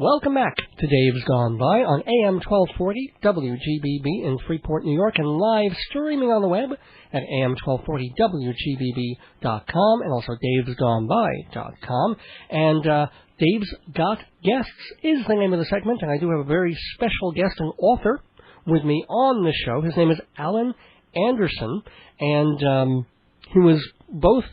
Welcome back to Dave's Gone By on AM 1240 WGBB in Freeport, New York, and live streaming on the web at am1240wgbb.com and also davesgoneby.com. And Dave's Got Guests is the name of the segment, and I do have a very special guest and author with me on the show. His name is Alan Anderson, and he was both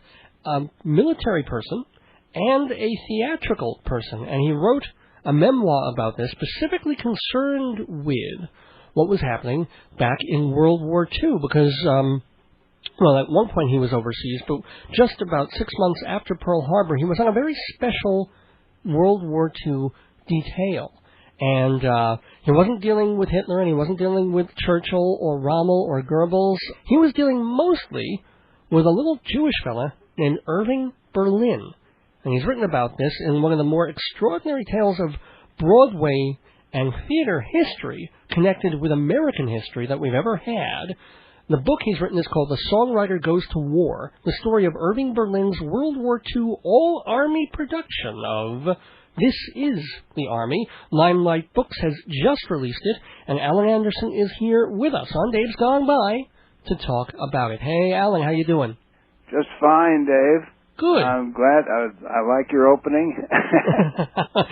a military person and a theatrical person, and he wrote a memoir about this, specifically concerned with what was happening back in World War II, because, at one point he was overseas, but just about 6 months after Pearl Harbor, he was on a very special World War II detail. And he wasn't dealing with Hitler, and he wasn't dealing with Churchill or Rommel or Goebbels. He was dealing mostly with a little Jewish fella named Irving Berlin. And he's written about this in one of the more extraordinary tales of Broadway and theater history connected with American history that we've ever had. The book he's written is called The Songwriter Goes to War, the story of Irving Berlin's World War II all-Army production of This Is the Army. Limelight Books has just released it, and Alan Anderson is here with us on Dave's Gone By to talk about it. Hey, Alan, how you doing? Just fine, Dave. Good. I'm glad. I like your opening.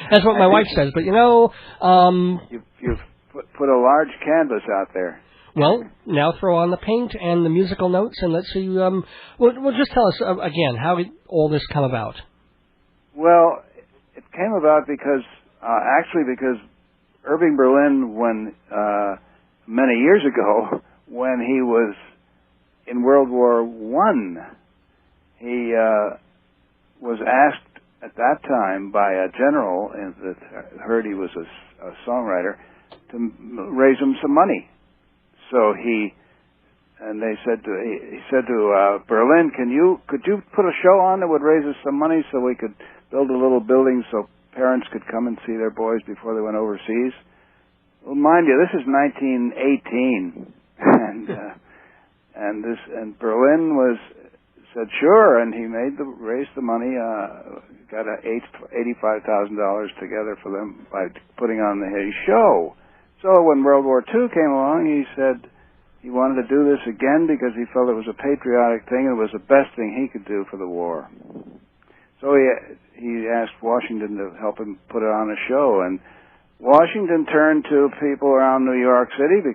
That's what my wife says. But you've put a large canvas out there. Well, now throw on the paint and the musical notes, and let's see. Well, just tell us again, how did all this come about? Well, it came about because Irving Berlin, when many years ago, when he was in World War I. He was asked at that time by a general that heard he was a songwriter to raise him some money. So he said to Berlin, could you put a show on that would raise us some money so we could build a little building so parents could come and see their boys before they went overseas? Well, mind you, this is 1918, and Berlin said sure, and he raised the money, got $85,000 together for them by putting on his show. So when World War II came along, he said he wanted to do this again because he felt it was a patriotic thing and it was the best thing he could do for the war. So he asked Washington to help him put it on a show, and Washington turned to people around New York City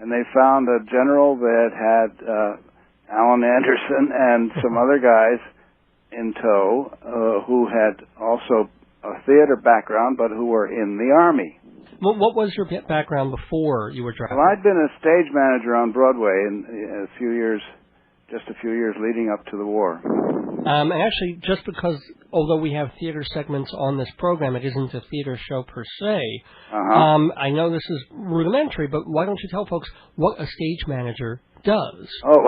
and they found a general that had Alan Anderson and some other guys in tow who had also a theater background but who were in the Army. Well, what was your background before you were drafted? Well, I'd been a stage manager on Broadway in a few years leading up to the war. And actually, just because, although we have theater segments on this program, it isn't a theater show per se. I know this is rudimentary, but why don't you tell folks what a stage manager does? Oh.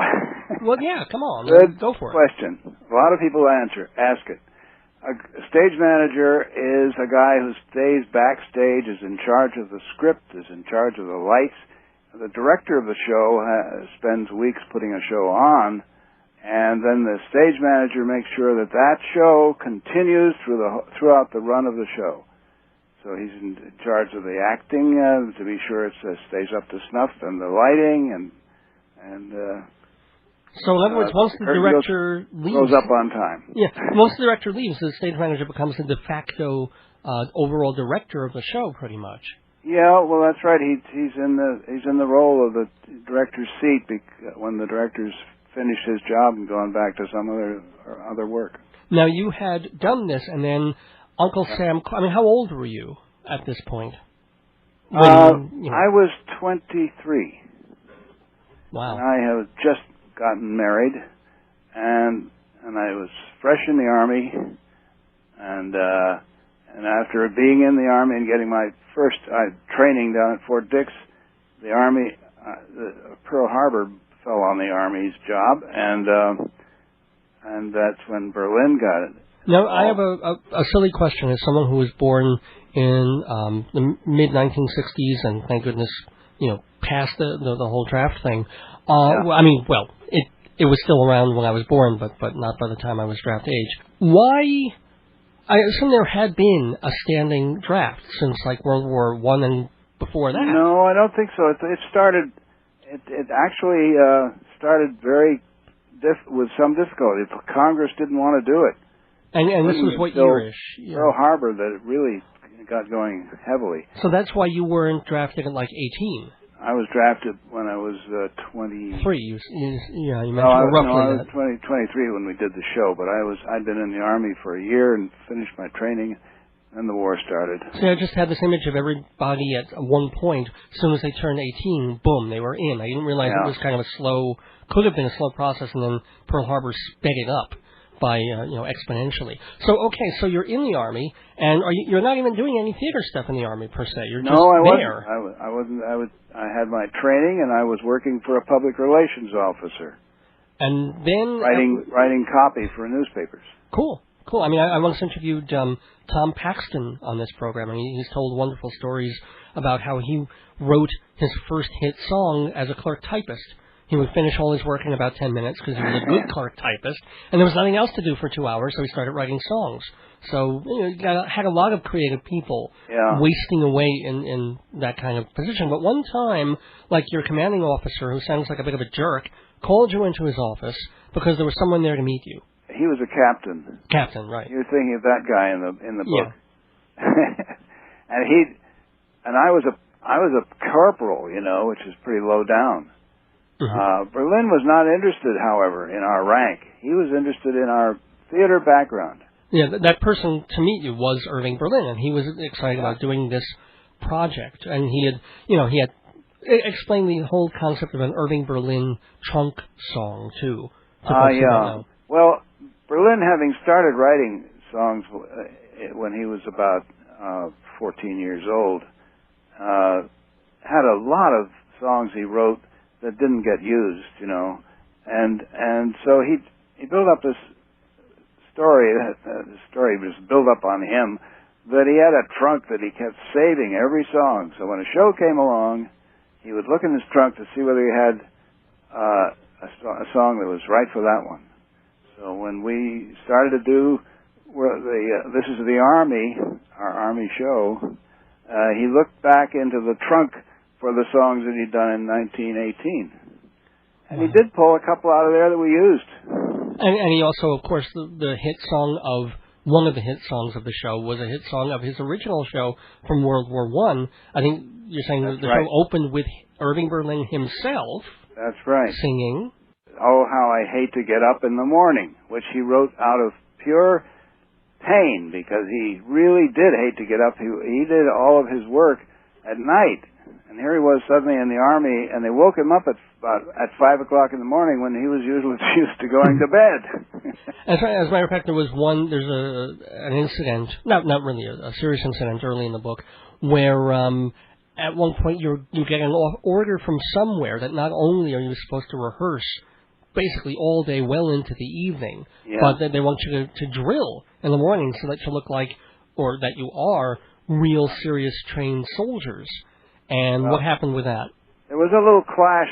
Well, yeah, come on. Good go for question. it. A lot of people ask it. A stage manager is a guy who stays backstage, is in charge of the script, is in charge of the lights. The director of the show spends weeks putting a show on, and then the stage manager makes sure that show continues throughout the run of the show. So he's in charge of the acting to be sure it stays up to snuff, and the lighting, and so in other words, once the director leaves, goes up on time. Yeah, once the director leaves, the stage manager becomes the de facto overall director of the show, pretty much. Yeah, well, that's right. He's in the role of the director's seat when the director's finished his job and gone back to some other work. Now, you had done this, and then Uncle Sam. I mean, how old were you at this point? I was 23. Wow. And I had just gotten married, and I was fresh in the Army, and after being in the Army and getting my first training down at Fort Dix, the Army, Pearl Harbor fell on the Army's job, and that's when Berlin got it. Now, I have a silly question. As someone who was born in the mid-1960s, and thank goodness, past the whole draft thing. I mean, well, it was still around when I was born, but not by the time I was draft age. Why I assume there had been a standing draft since like World War I and before that. No, I don't think so. It started. It actually started with some difficulty. Congress didn't want to do it. And this was what yearish? Pearl Harbor that it really got going heavily. So that's why you weren't drafted at like 18. I was drafted when I was 23. You mentioned roughly I was 23 when we did the show, but I'd been in the Army for a year and finished my training, and the war started. See, I just had this image of everybody at one point, as soon as they turned 18, boom, they were in. I didn't realize it was kind of could have been a slow process, and then Pearl Harbor sped it up by exponentially. So you're in the Army, and you're not even doing any theater stuff in the Army per se. You're just there. I wasn't. I had my training, and I was working for a public relations officer. And then writing copy for newspapers. Cool. I mean, I once interviewed Tom Paxton on this program, and he's told wonderful stories about how he wrote his first hit song as a clerk typist. He would finish all his work in about 10 minutes because he was a good clerk typist, and there was nothing else to do for 2 hours, so he started writing songs. So you had a lot of creative people wasting away in that kind of position. But one time, like your commanding officer, who sounds like a bit of a jerk, called you into his office because there was someone there to meet you. He was a captain. Captain, right? You're thinking of that guy in the book. And I was a corporal, which is pretty low down. Mm-hmm. Berlin was not interested, however, in our rank. He was interested in our theater background. Yeah, that person to meet you was Irving Berlin, and he was excited about doing this project. And he had explained the whole concept of an Irving Berlin trunk song too. Well, Berlin, having started writing songs when he was about 14 years old, had a lot of songs he wrote that didn't get used, and so he built up this story. The story was built up on him that he had a trunk that he kept saving every song. So when a show came along, he would look in his trunk to see whether he had a song that was right for that one. So when we started to do This Is the Army, our Army show, he looked back into the trunk for the songs that he'd done in 1918. And he did pull a couple out of there that we used. And he also, of course, the hit song of, one of the hit songs of the show was a hit song of his original show from World War I. I think you're saying that the show opened with Irving Berlin himself. That's right. Singing. Oh, How I Hate to Get Up in the Morning, which he wrote out of pure pain, because he really did hate to get up. He did all of his work at night. And here he was suddenly in the Army, and they woke him up at 5 o'clock in the morning when he was usually used to going to bed. As a matter of fact, there's an incident, not really a serious incident early in the book, where at one point you get an order from somewhere that not only are you supposed to rehearse basically all day well into the evening, but that they want you to drill in the morning so that you look like, or that you are, real serious trained soldiers. And what happened with that? There was a little clash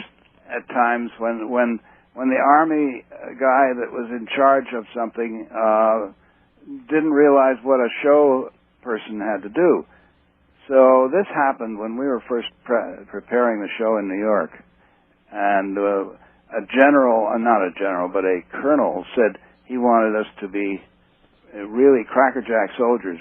at times when the Army guy that was in charge of something didn't realize what a show person had to do. So this happened when we were first preparing the show in New York. And a colonel said he wanted us to be really crackerjack soldiers.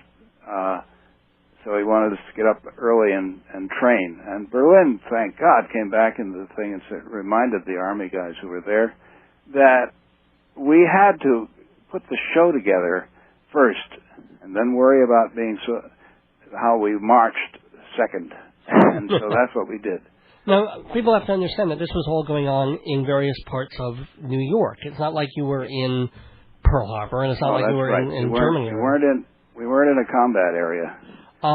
So he wanted us to get up early and train. And Berlin, thank God, came back into the thing and reminded the Army guys who were there that we had to put the show together first and then worry about how we marched second. And so that's what we did. Now, people have to understand that this was all going on in various parts of New York. It's not like you were in Pearl Harbor, and it's not like you were in Germany. We weren't in a combat area. We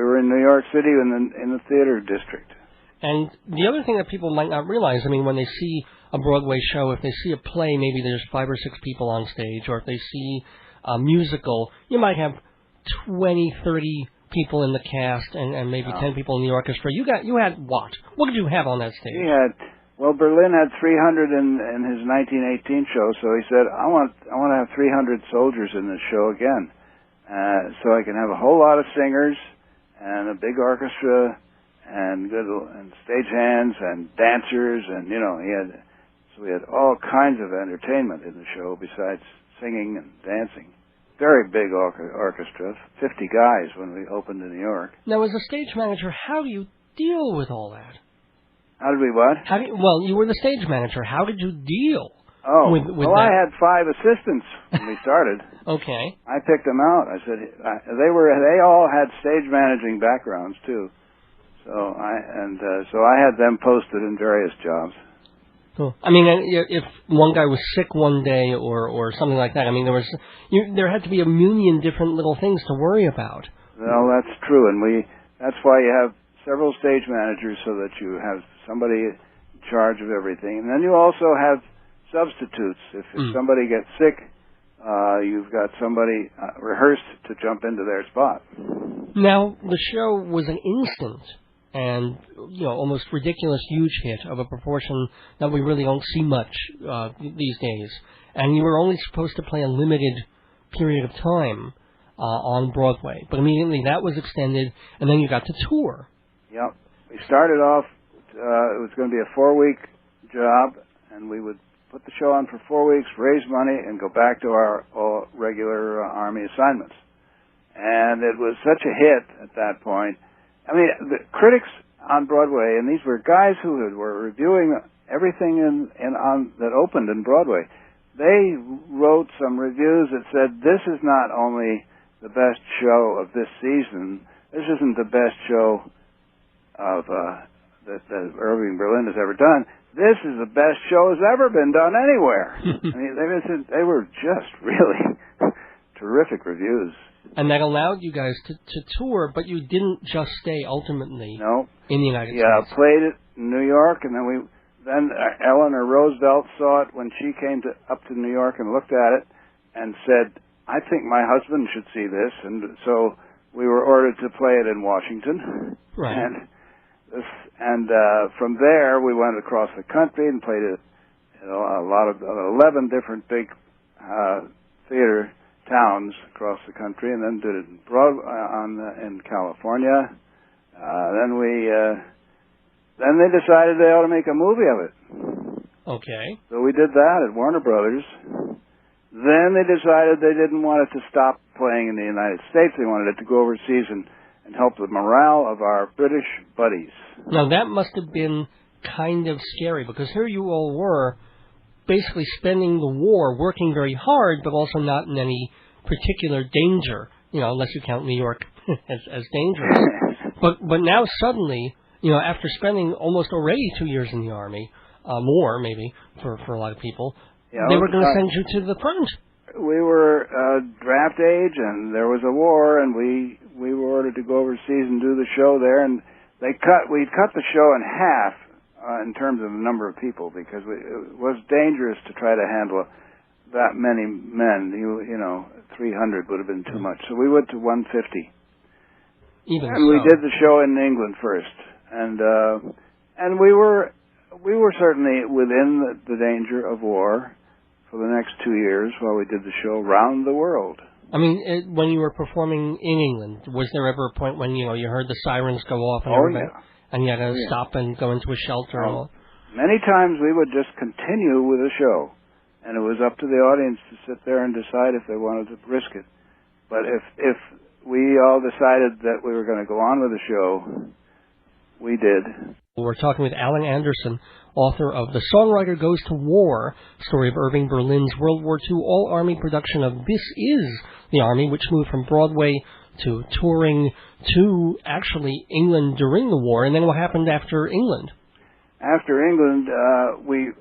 were in New York City in the theater district. And the other thing that people might not realize, I mean, when they see a Broadway show, if they see a play, maybe there's 5 or 6 people on stage, or if they see a musical, you might have 20, 30 people in the cast and maybe 10 people in the orchestra. You had what? What did you have on that stage? Berlin had 300 in his 1918 show, so he said, I want to have 300 soldiers in this show again. so I can have a whole lot of singers and a big orchestra and stage hands and dancers, and we had all kinds of entertainment in the show besides singing and dancing. Very big orchestra, 50 guys when we opened in New York. Now, as a stage manager, how do you deal with all that? How did we what? Well, you were the stage manager. How did you deal with well, that? I had 5 assistants when we started. Okay. I picked them out. I said they all had stage managing backgrounds too. So I had them posted in various jobs. Cool. I mean, if one guy was sick one day or something like that, I mean, there had to be a million different little things to worry about. Well, that's true, and that's why you have several stage managers, so that you have somebody in charge of everything. And then you also have substitutes. If somebody gets sick, you've got somebody rehearsed to jump into their spot. Now, the show was an instant and almost ridiculous huge hit of a proportion that we really don't see much these days. And you were only supposed to play a limited period of time on Broadway, but immediately that was extended, and then you got to tour. Yep. We started off, it was going to be a 4-week job, and we would put the show on for 4 weeks, raise money, and go back to our regular Army assignments. And it was such a hit at that point. I mean, the critics on Broadway, and these were guys who were reviewing everything that opened in Broadway. They wrote some reviews that said, this is not only the best show of this season, this isn't the best show of that Irving Berlin has ever done. This is the best show that's ever been done anywhere. I mean, they were just really terrific reviews. And that allowed you guys to tour, but you didn't just stay ultimately in the United States. Yeah, played it in New York, and then Eleanor Roosevelt saw it when she came up to New York and looked at it and said, I think my husband should see this. And so we were ordered to play it in Washington. Right. And from there, we went across the country and played it in a lot of 11 different big theater towns across the country, and then did it in California. Then they decided they ought to make a movie of it. Okay. So we did that at Warner Brothers. Then they decided they didn't want it to stop playing in the United States. They wanted it to go overseas and help the morale of our British buddies. Now, that must have been kind of scary, because here you all were basically spending the war working very hard, but also not in any particular danger, unless you count New York as dangerous. But now suddenly, after spending almost already 2 years in the Army, more maybe for a lot of people, they were going to send you to the front. We were draft age, and there was a war, and we were ordered to go overseas and do the show there, and we'd cut the show in half in terms of the number of people, because it was dangerous to try to handle that many men. 300 would have been too much. So we went to 150. We did the show in England first, and we were certainly within the danger of war for the next 2 years while we did the show round the world. I mean, when you were performing in England, was there ever a point when you heard the sirens go off and everything? Yeah. And you had to stop and go into a shelter and all? Many times we would just continue with the show, and it was up to the audience to sit there and decide if they wanted to risk it. But if we all decided that we were going to go on with the show, we did. We're talking with Alan Anderson, author of The Songwriter Goes to War, story of Irving Berlin's World War II all-Army production of This Is the Army, which moved from Broadway to touring to actually England during the war. And then what happened after England? After England, we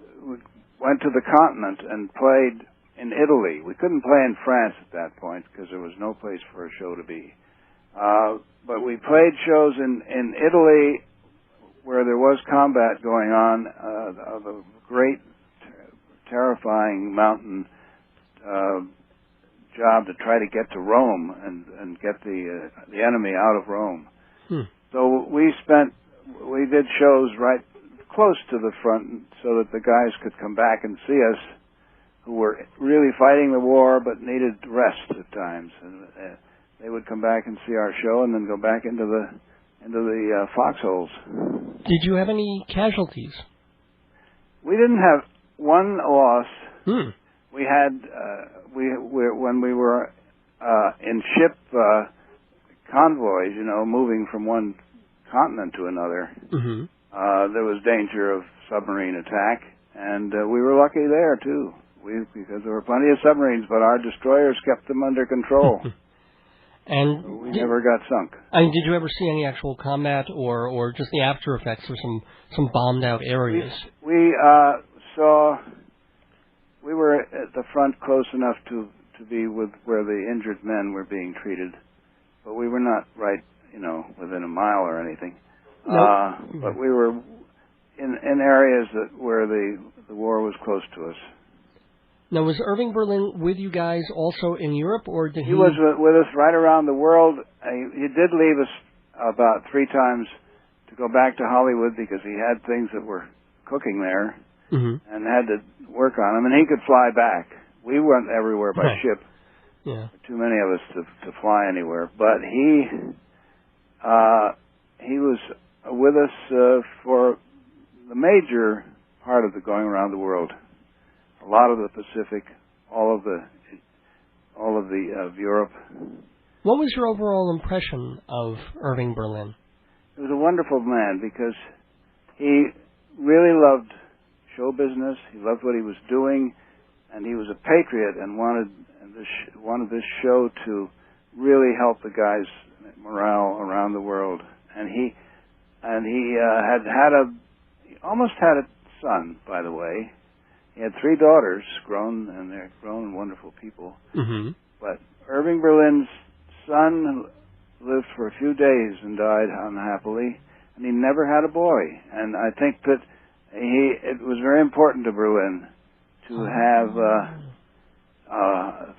went to the continent and played in Italy. We couldn't play in France at that point because there was no place for a show to be. But we played shows in Italy where there was combat going on, of a great, terrifying mountain job to try to get to Rome and get the enemy out of Rome. So we did shows right close to the front so that the guys could come back and see us, who were really fighting the war but needed rest at times. they would come back and see our show and then go back into the foxholes. Did you have any casualties? We didn't have one loss. We had when we were in ship convoys, moving from one continent to another. There was danger of submarine attack, and we were lucky there too. Because there were plenty of submarines, but our destroyers kept them under control. And so we never got sunk. And did you ever see any actual combat or just the after effects of some bombed out areas? We saw. We were at the front close enough to be with where the injured men were being treated, but we were not right, within a mile or anything. But we were in areas where the war was close to us. Now, was Irving Berlin with you guys also in Europe, or did he... He was with us right around the world. He did leave us about 3 times to go back to Hollywood because he had things that were cooking there and had to work on them, and he could fly back. We went everywhere by ship. Yeah. Too many of us to fly anywhere. But he was with us for the major part of the going around the world. A lot of the Pacific, all of Europe. What was your overall impression of Irving Berlin? He was a wonderful man because he really loved show business. He loved what he was doing, and he was a patriot and wanted this show to really help the guys' morale around the world. And he almost had a son, by the way. He had 3 daughters, grown, and they're grown and wonderful people. But Irving Berlin's son lived for a few days and died unhappily, and he never had a boy. And I think that it was very important to Berlin to have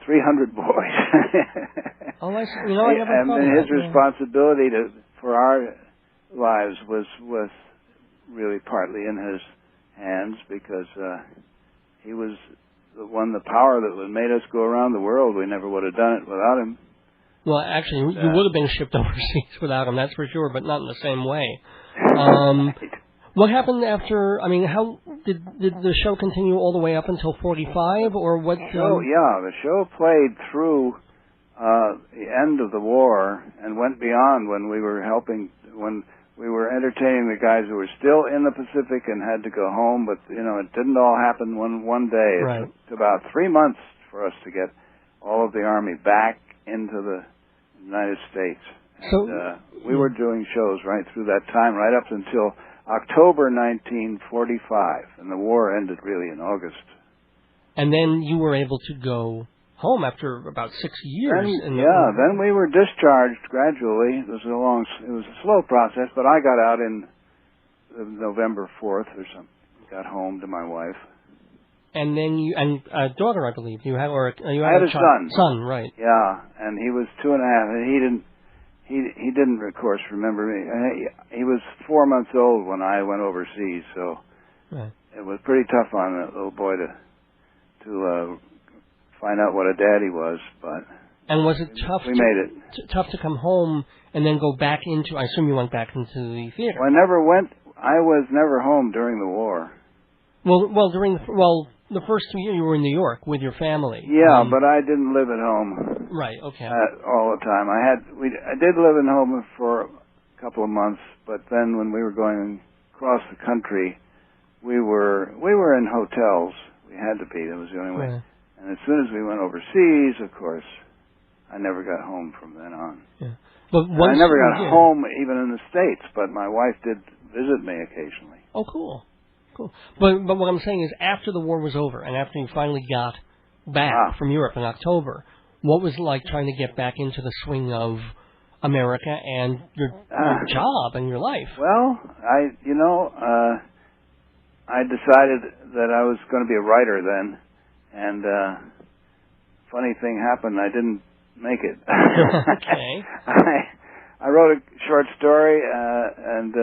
300 boys. I see. I never thought and his responsibility for our lives was really partly in his hands because he was the power that made us go around the world. We never would have done it without him. Well, actually, you would have been shipped overseas without him, that's for sure, but not in the same way. What happened after? I mean, how did the show continue all the way up until 45, or what? The show played through the end of the war and went beyond when we were when we were entertaining the guys who were still in the Pacific and had to go home, but it didn't all happen one day. Right. It took about 3 months for us to get all of the Army back into the United States. So we were doing shows right through that time, right up until October 1945, and the war ended really in August. And then you were able to go home after about 6 years. Then we were discharged gradually. It was a slow process, but I got out in November 4th or something. Got home to my wife. And then a daughter, I believe you had, I had a son. Son, right? Yeah, and he was 2.5, and he didn't, of course, remember me. He was 4 months old when I went overseas, so it was pretty tough on that little boy to find out what a daddy was. But and was it tough? We made it tough to come home and then go back into. I assume you went back into the theater. Well, I was never home during the war. The first 2 years you were in New York with your family. Yeah, but I didn't live at home. Right. Okay. All the time. I did live at home for a couple of months, but then when we were going across the country, we were in hotels. We had to be. That was the only way. Right. And as soon as we went overseas, of course, I never got home from then on. Yeah. But I never got home even in the States, but my wife did visit me occasionally. Oh, cool. Cool. But what I'm saying is after the war was over and after you finally got back from Europe in October, what was it like trying to get back into the swing of America and your job and your life? Well, I decided that I was going to be a writer then, and funny thing happened, I didn't make it. Okay. I wrote a short story and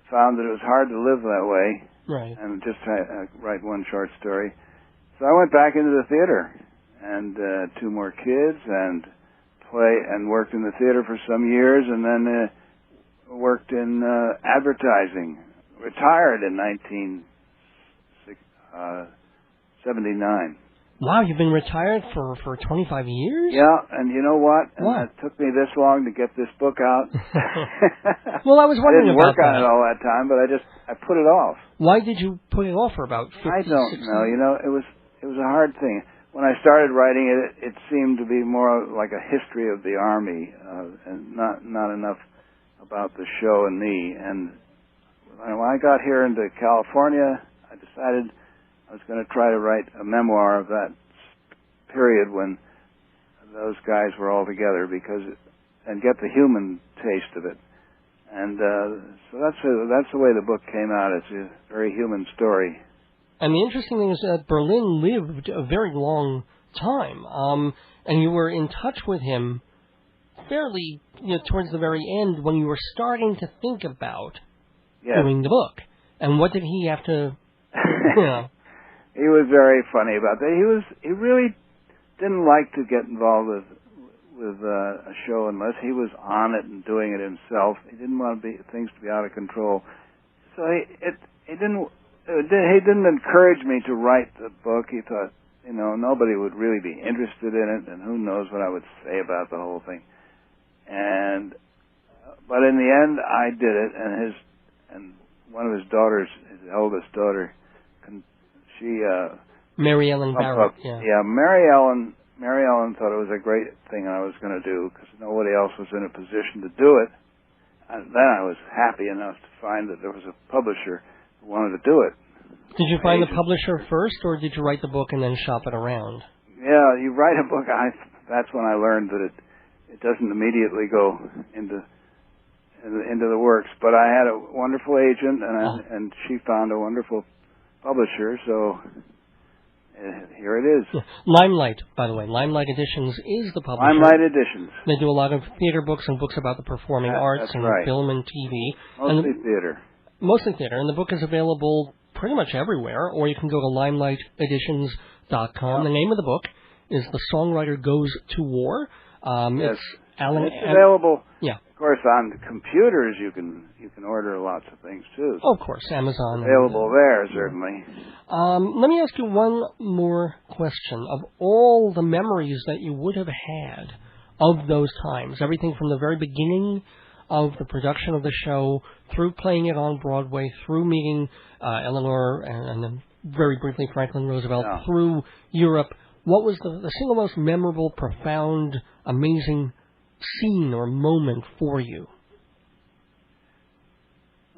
found that it was hard to live that way. Right. And just write one short story. So I went back into the theater and 2 more kids and play and worked in the theater for some years, and then worked in advertising. Retired in 1979. Wow, you've been retired for 25 years? Yeah, and you know what? And Wow. it took me this long to get this book out. Well, I was wondering about that. I didn't work on it all that time, but I put it off. Why did you put it off for about 50, I don't 60 know. You know, it was a hard thing. When I started writing it, it seemed to be more like a history of the Army, and not enough about the show and me. And when I got here into California, I decided I was going to try to write a memoir of that period when those guys were all together, and get the human taste of it. And so that's the way the book came out. It's a very human story. And the interesting thing is that Berlin lived a very long time, and you were in touch with him fairly towards the very end when you were starting to think about doing the book. And what did he have to, He was very funny about that. He really didn't like to get involved with a show unless he was on it and doing it himself. He didn't want things to be out of control. So he didn't encourage me to write the book. He thought, nobody would really be interested in it, and who knows what I would say about the whole thing. But in the end, I did it, and one of his daughters, his eldest daughter, she Mary Ellen Barrett. Mary Ellen thought it was a great thing I was going to do because nobody else was in a position to do it. And then I was happy enough to find that there was a publisher who wanted to do it. Did you find the publisher first, or did you write the book and then shop it around? Yeah, you write a book. That's when I learned that it doesn't immediately go into the works. But I had a wonderful agent, and she found a wonderful publisher, so here it is. Yeah. Limelight, by the way. Limelight Editions is the publisher. Limelight Editions. They do a lot of theater books and books about the performing arts and film and TV. Mostly theater. Mostly theater. And the book is available pretty much everywhere, or you can go to limelighteditions.com. The name of the book is The Songwriter Goes to War. Yes. It's available. Yeah. Of course, on the computers you can order lots of things too. Oh, of course, Amazon. Available there, certainly. Let me ask you one more question. Of all the memories that you would have had of those times, everything from the very beginning of the production of the show, through playing it on Broadway, through meeting Eleanor and then very briefly Franklin Roosevelt, through Europe, what was the single most memorable, profound, amazing scene or moment for you?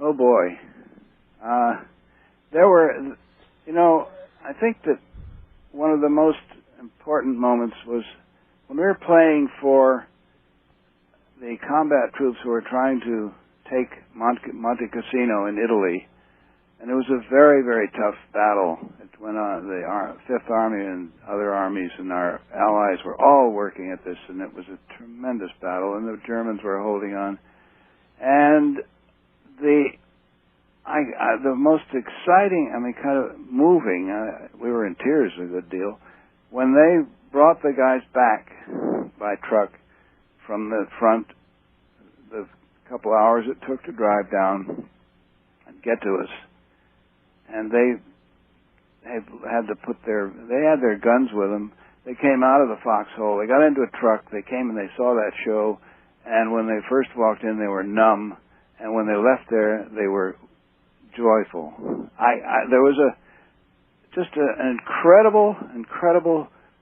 Oh boy. There were, I think that one of the most important moments was when we were playing for the combat troops who were trying to take Monte Cassino in Italy. And it was a very, very tough battle. It went on. The Fifth Army and other armies and our allies were all working at this, and it was a tremendous battle, and the Germans were holding on. And the most exciting, kind of moving, we were in tears a good deal, when they brought the guys back by truck from the front, the couple hours it took to drive down and get to us. And they had their guns with them. They came out of the foxhole. They got into a truck. They came and they saw that show. And when they first walked in, they were numb. And when they left there, they were joyful. There was just an incredible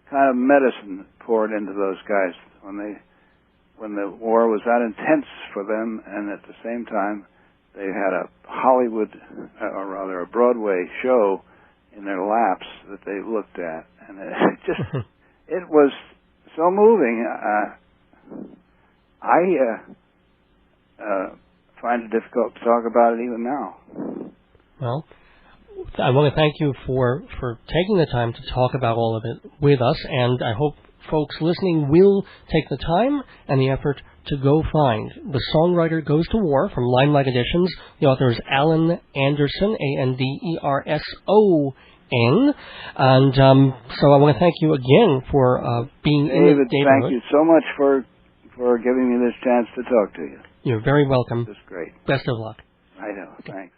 kind of medicine poured into those guys when the war was that intense for them, and at the same time, they had a Hollywood, or rather a Broadway show in their laps that they looked at. And it was so moving. I find it difficult to talk about it even now. Well, I want to thank you for taking the time to talk about all of it with us, and I hope folks listening will take the time and the effort to go find The Songwriter Goes to War from Limelight Editions. The author is Alan Anderson, Anderson. And so I want to thank you again for being in the neighborhood. Thank you so much for for giving me this chance to talk to you. You're very welcome. This is great. Best of luck. I know. Thanks.